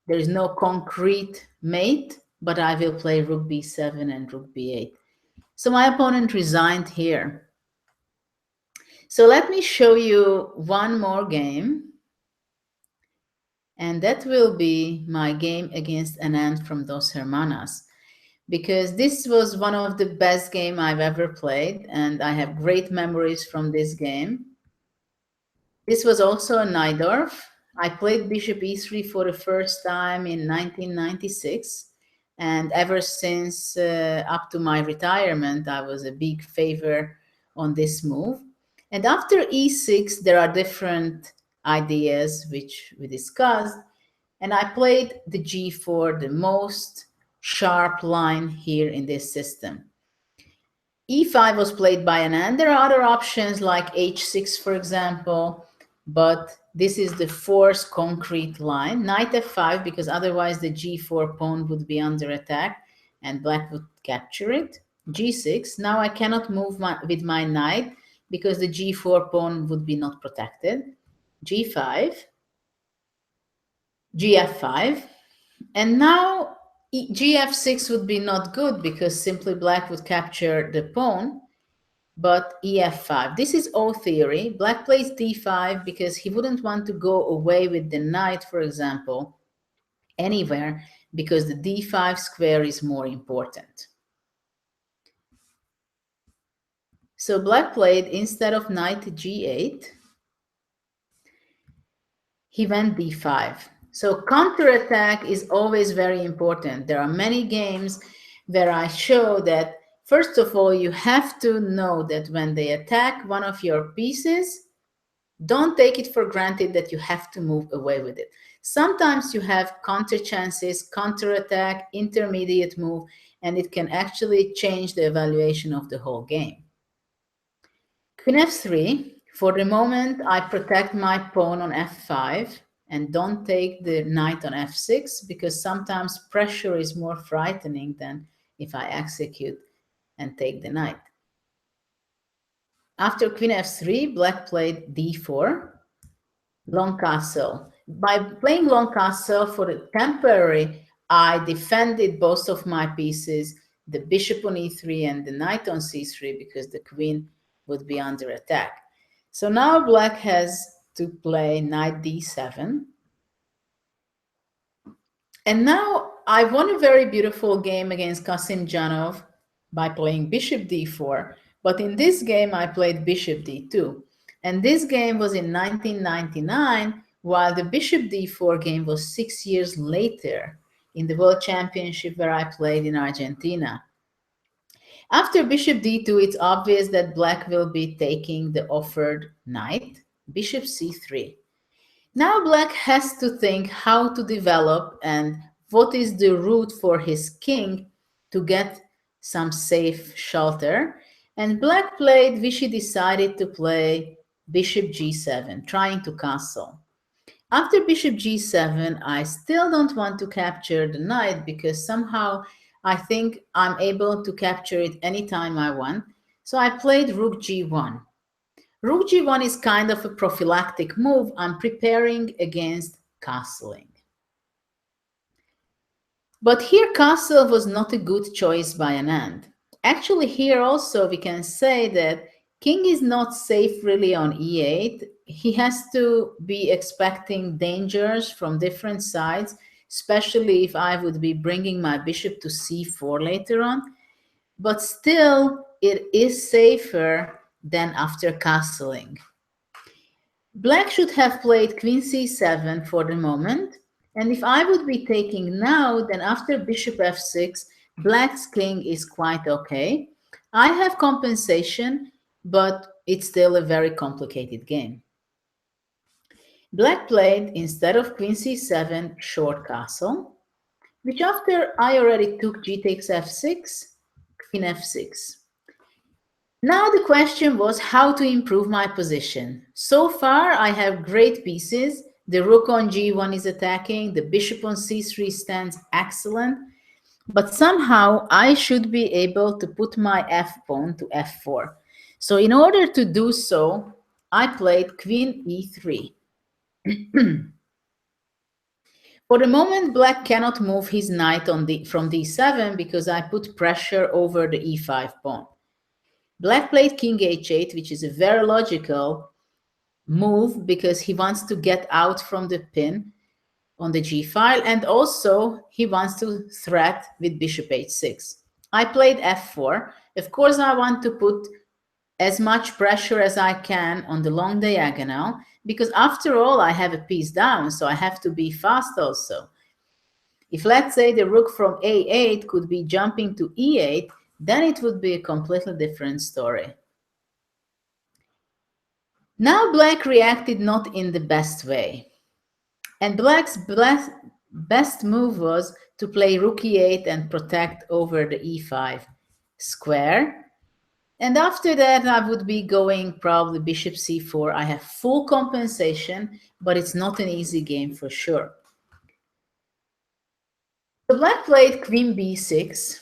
There is no concrete mate, but I will play rook b7 and rook b8. So my opponent resigned here. So let me show you one more game. And that will be my game against Anand from Dos Hermanas, because this was one of the best games I've ever played, and I have great memories from this game. This was also a Najdorf. I played bishop e3 for the first time in 1996, and ever since up to my retirement, I was a big favor on this move. And after e6, there are different ideas which we discussed, and I played the g4, the most sharp line here in this system. e5 was played by Anand. There are other options like h6, for example, but this is the forced concrete line. Knight f5, because otherwise the g4 pawn would be under attack and black would capture it. g6, now I cannot move with my knight because the g4 pawn would be not protected. g5, gf5, and now gf6 would be not good because simply black would capture the pawn, but ef5. This is O theory. Black plays d5 because he wouldn't want to go away with the knight, for example, anywhere, because the d5 square is more important. So black played, instead of knight g8, he went d5. So counterattack is always very important. There are many games where I show that, first of all, you have to know that when they attack one of your pieces, don't take it for granted that you have to move away with it. Sometimes you have counter chances, counterattack, intermediate move, and it can actually change the evaluation of the whole game. Queen f3. For the moment, I protect my pawn on f5 and don't take the knight on f6 because sometimes pressure is more frightening than if I execute and take the knight. After queen f3, black played d4, long castle. By playing long castle, for the temporary, I defended both of my pieces, the bishop on e3 and the knight on c3, because the queen would be under attack. So now black has to play knight d7. And now I won a very beautiful game against Kasimdzhanov by playing bishop d4. But in this game, I played bishop d2. And this game was in 1999, while the bishop d4 game was 6 years later in the World Championship where I played in Argentina. After bishop d2, it's obvious that black will be taking the offered knight, bishop c3. Now black has to think how to develop and what is the route for his king to get some safe shelter. And black played, Vichy decided to play bishop g7, trying to castle. After bishop g7, I still don't want to capture the knight because somehow I think I'm able to capture it anytime I want. So I played rook g1. Rook g1 is kind of a prophylactic move. I'm preparing against castling. But here castle was not a good choice by Anand. Actually, here also we can say that king is not safe really on e8. He has to be expecting dangers from different sides, especially if I would be bringing my bishop to c4 later on. But still, it is safer than after castling. Black should have played queen c7 for the moment. And if I would be taking now, then after bishop f6, black's king is quite okay. I have compensation, but it's still a very complicated game. Black played, instead of queen c7, short castle, which after I already took g takes f6, queen f6. Now the question was how to improve my position. So far I have great pieces. The rook on g1 is attacking, the bishop on c3 stands excellent, but somehow I should be able to put my f-pawn to f4. So in order to do so, I played queen e3. For the moment, black cannot move his knight from d7 because I put pressure over the e5 pawn. Black played king h8, which is a very logical move because he wants to get out from the pin on the g file, and also he wants to threat with bishop h6. I played f4. Of course, I want to put as much pressure as I can on the long diagonal because after all, I have a piece down, so I have to be fast also. If let's say the rook from a8 could be jumping to e8, then it would be a completely different story. Now black reacted not in the best way. And black's best move was to play rook e8 and protect over the e5 square. And after that, I would be going probably bishop c4. I have full compensation, but it's not an easy game for sure. So black played queen b6.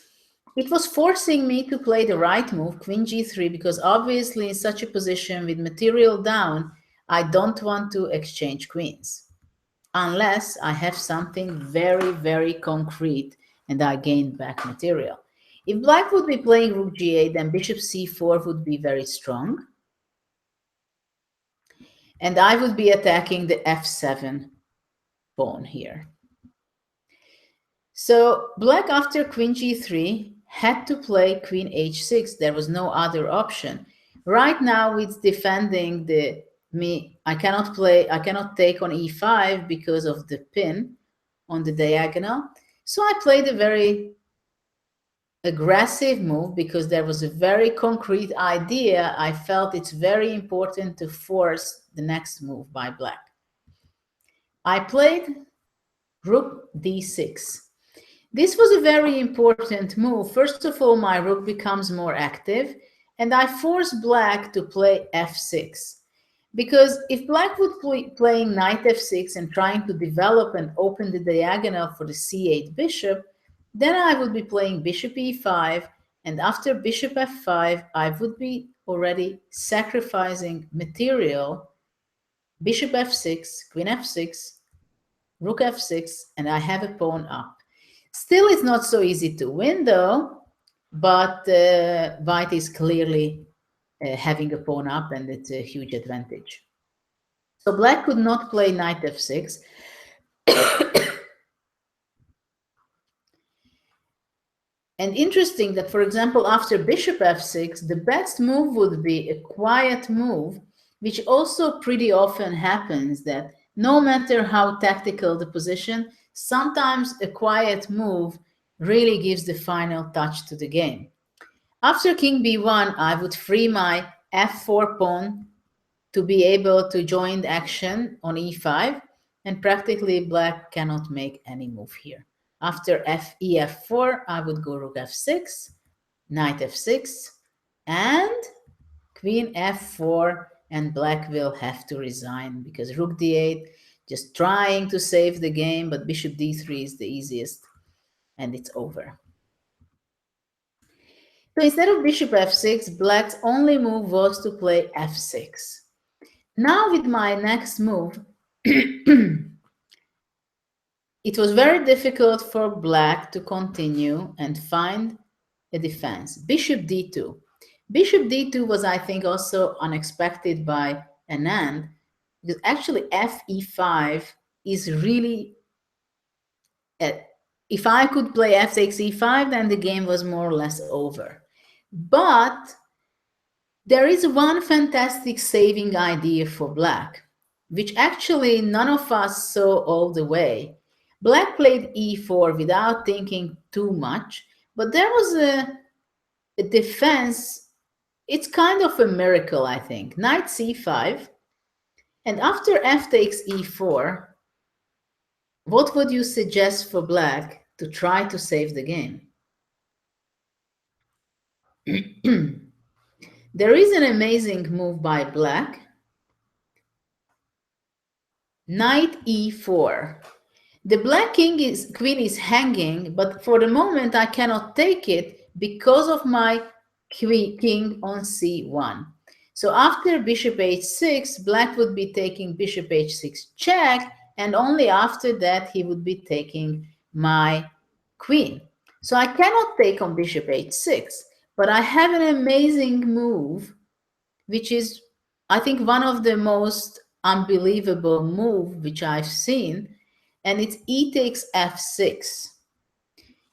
It was forcing me to play the right move, queen g3, because obviously in such a position with material down, I don't want to exchange queens unless I have something very, very concrete and I gain back material. If black would be playing rook g8, then bishop c4 would be very strong. And I would be attacking the f7 pawn here. So black after queen g3 had to play queen h6. There was no other option. Right now it's defending I cannot take on e5 because of the pin on the diagonal. So I played a very aggressive move because there was a very concrete idea. I felt it's very important to force the next move by black. I played rook d6. This was a very important move. First of all, my rook becomes more active, and I force black to play f6. Because if black would playing knight f6 and trying to develop and open the diagonal for the c8 bishop, then I would be playing bishop e5, and after bishop f5, I would be already sacrificing material, bishop f6, queen f6, rook f6, and I have a pawn up. Still, it's not so easy to win, though, but white is clearly having a pawn up, and it's a huge advantage. So black could not play knight f6. And interesting that, for example, after bishop f6, the best move would be a quiet move, which also pretty often happens that no matter how tactical the position, sometimes a quiet move really gives the final touch to the game. After king b1, I would free my f4 pawn to be able to join action on e5, and practically black cannot make any move here. After ef4, I would go rook f6, knight f6, and queen f4, and black will have to resign because rook d8, just trying to save the game, but bishop d3 is the easiest, and it's over. So instead of bishop f6, black's only move was to play f6. Now with my next move, it was very difficult for black to continue and find a defense. Bishop d2. Bishop d2 was, I think, also unexpected by Anand, because actually fe5 is really, if I could play f6 e5, then the game was more or less over. But there is one fantastic saving idea for black, which actually none of us saw all the way. Black played e4 without thinking too much, but there was a defense. It's kind of a miracle, I think. Knight c5, and after f takes e4, what would you suggest for black to try to save the game? There is an amazing move by black. Knight e4. The black queen is hanging, but for the moment I cannot take it because of my king on c1. So after bishop h6, black would be taking bishop h6 check, and only after that he would be taking my queen. So I cannot take on bishop h6, but I have an amazing move, which is, I think, one of the most unbelievable move which I've seen, and it's e takes f6.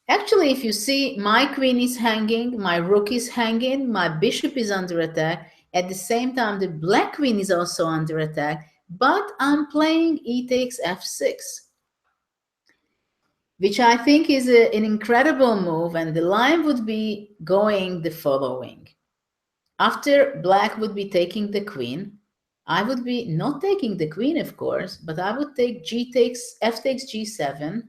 Actually, if you see, my queen is hanging, my rook is hanging, my bishop is under attack. At the same time, the black queen is also under attack, but I'm playing e takes f6, which I think is an incredible move, and the line would be going the following. After black would be taking the queen, I would be not taking the queen, of course, but I would take f takes g7.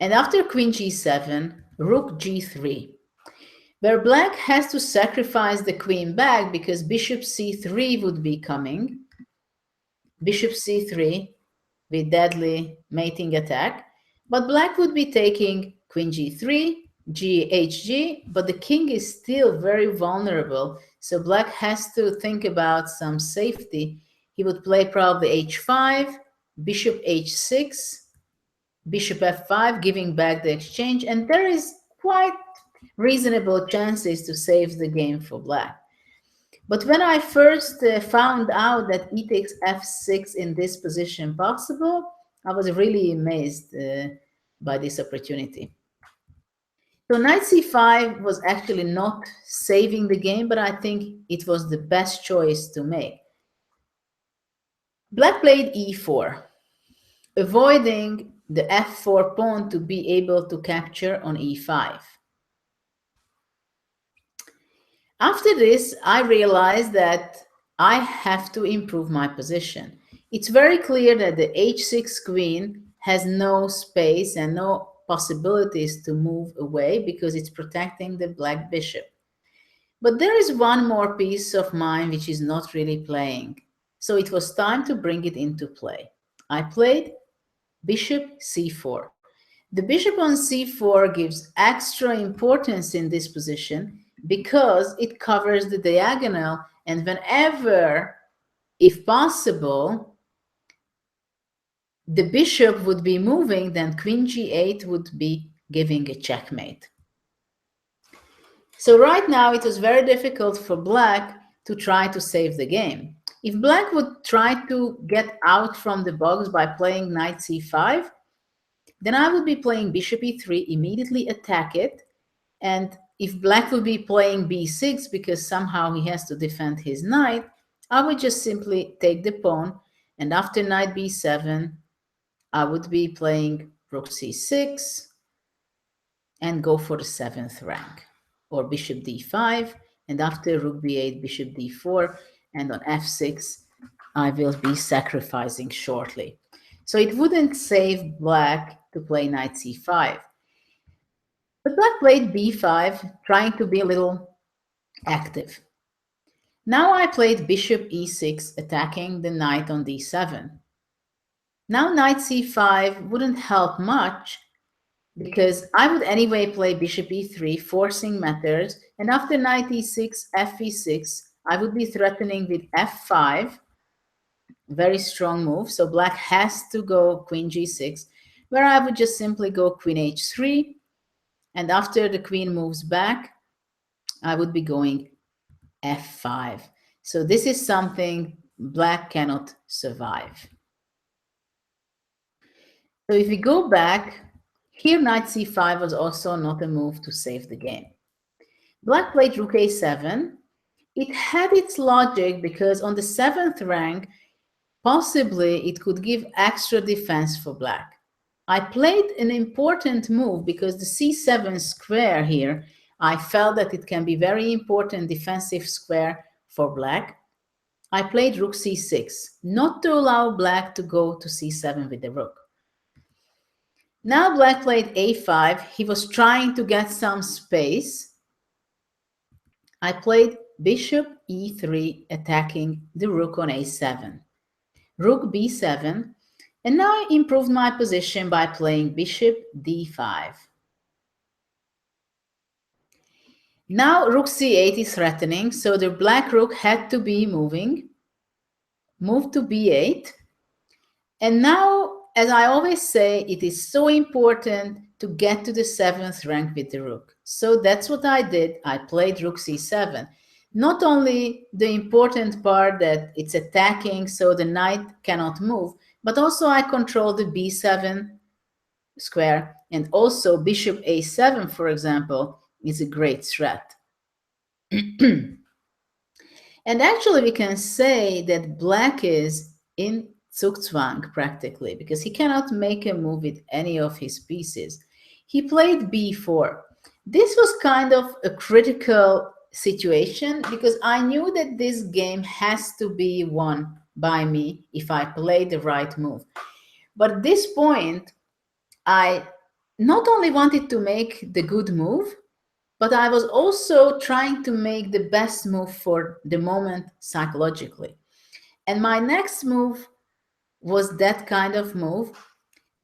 And after queen g7, rook g3, where black has to sacrifice the queen back because bishop c3 would be coming. Bishop c3 with deadly mating attack, but black would be taking queen g3, hg, but the king is still very vulnerable, so black has to think about some safety. He would play probably h5, bishop h6, bishop f5, giving back the exchange, and there is quite reasonable chances to save the game for black. But when I first found out that e takes f6 in this position possible, I was really amazed by this opportunity. So knight c5 was actually not saving the game, but I think it was the best choice to make. Black played e4, avoiding the f4 pawn to be able to capture on e5. After this, I realized that I have to improve my position. It's very clear that the h6 queen has no space and no possibilities to move away because it's protecting the black bishop. But there is one more piece of mine which is not really playing. So it was time to bring it into play. I played bishop c4. The bishop on c4 gives extra importance in this position because it covers the diagonal, and whenever, if possible, the bishop would be moving, then queen g8 would be giving a checkmate. So right now it was very difficult for black to try to save the game. If black would try to get out from the box by playing knight c5, then I would be playing bishop e3, immediately attack it, and if black would be playing b6 because somehow he has to defend his knight, I would just simply take the pawn, and after knight b7, I would be playing rook c6 and go for the 7th rank, or bishop d5, and after rook b8, bishop d4, and on f6, I will be sacrificing shortly. So it wouldn't save black to play knight c5. But black played b5, trying to be a little active. Now I played bishop e6, attacking the knight on d7. Now knight c5 wouldn't help much because I would anyway play bishop e3, forcing matters, and after knight e6, f e6, I would be threatening with f5, very strong move, so black has to go queen g6, where I would just simply go queen h3, and after the queen moves back, I would be going f5. So this is something black cannot survive. So if we go back, here knight c5 was also not a move to save the game. Black played rook a7. It had its logic because on the 7th rank, possibly it could give extra defense for black. I played an important move because the c7 square here, I felt that it can be very important defensive square for black. I played rook c6, not to allow black to go to c7 with the rook. Now black played a5. He was trying to get some space. I played bishop e3, attacking the rook on a7. Rook b7, and now I improved my position by playing bishop d5. Now rook c8 is threatening, so the black rook had to be moving. Move to b8. And now, as I always say, it is so important to get to the 7th rank with the rook. So that's what I did. I played rook c7. Not only the important part that it's attacking so the knight cannot move, but also I control the b7 square, and also bishop a7, for example, is a great threat. And actually we can say that black is in Zugzwang practically because he cannot make a move with any of his pieces. He played b4. This was kind of a critical situation because I knew that this game has to be won by me if I play the right move. But at this point, I not only wanted to make the good move, but I was also trying to make the best move for the moment psychologically. And my next move was that kind of move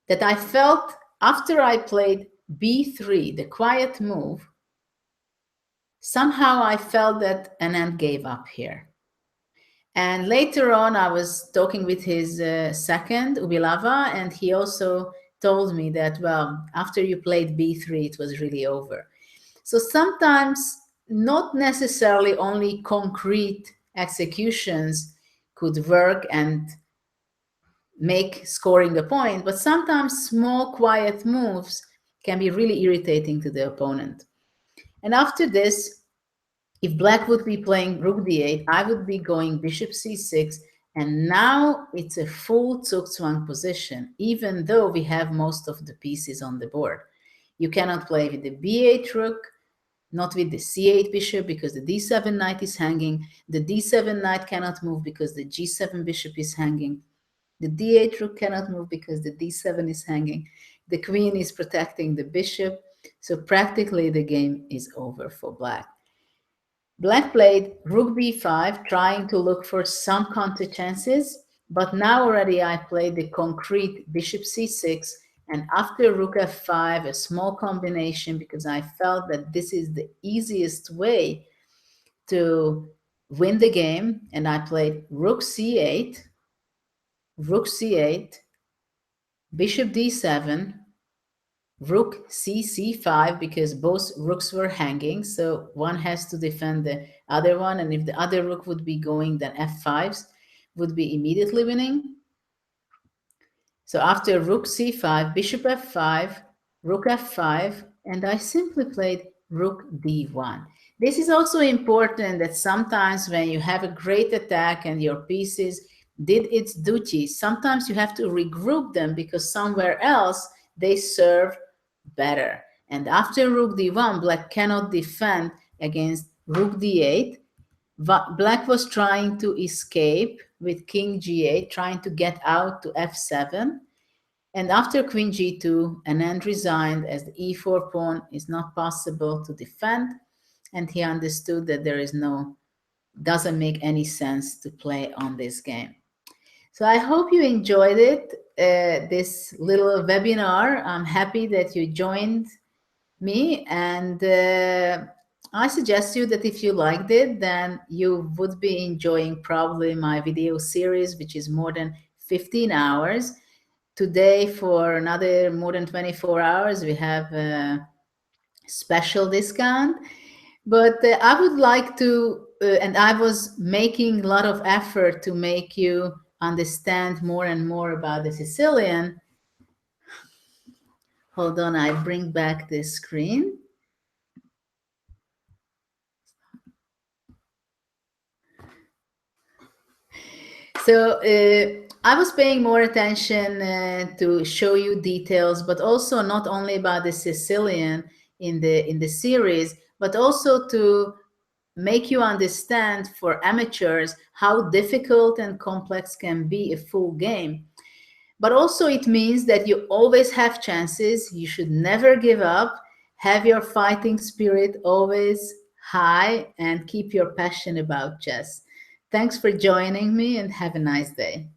that I felt after I played b3, the quiet move, somehow I felt that Anand gave up here. And later on, I was talking with his second, Ubilava, and he also told me that, well, after you played b3, it was really over. So sometimes not necessarily only concrete executions could work and make scoring a point, but sometimes small, quiet moves can be really irritating to the opponent. And after this, if black would be playing rook d8, I would be going bishop c6, and now it's a full zugzwang position, even though we have most of the pieces on the board. You cannot play with the b8 rook, not with the c8 bishop because the d7 knight is hanging. The d7 knight cannot move because the g7 bishop is hanging. The d8 rook cannot move because the d7 is hanging. The queen is protecting the bishop. So practically the game is over for black. Black played rook b5, trying to look for some counter chances, but now already I played the concrete bishop c6, and after rook f5, a small combination because I felt that this is the easiest way to win the game, and I played rook c8, bishop d7, rook c5 because both rooks were hanging, so one has to defend the other one, and if the other rook would be going, then f5s would be immediately winning. So after rook c5, bishop f5, rook f5, and I simply played rook d1. This is also important that sometimes when you have a great attack and your pieces did its duty, sometimes you have to regroup them because somewhere else they serve better. And after rook d1, black cannot defend against rook d8. Black was trying to escape with king g8, trying to get out to f7. And after queen g2, Anand resigned as the e4 pawn is not possible to defend. And he understood that doesn't make any sense to play on this game. So I hope you enjoyed it, this little webinar. I'm happy that you joined me, and I suggest you that if you liked it, then you would be enjoying probably my video series, which is more than 15 hours. Today, for another more than 24 hours, we have a special discount. But I would like to, and I was making a lot of effort to make you understand more and more about the Sicilian. Hold on, I bring back the screen. So I was paying more attention to show you details, but also not only about the Sicilian in the series, but also to make you understand for amateurs how difficult and complex can be a full game. But also it means that you always have chances. You should never give up. Have your fighting spirit always high and keep your passion about chess. Thanks for joining me and have a nice day.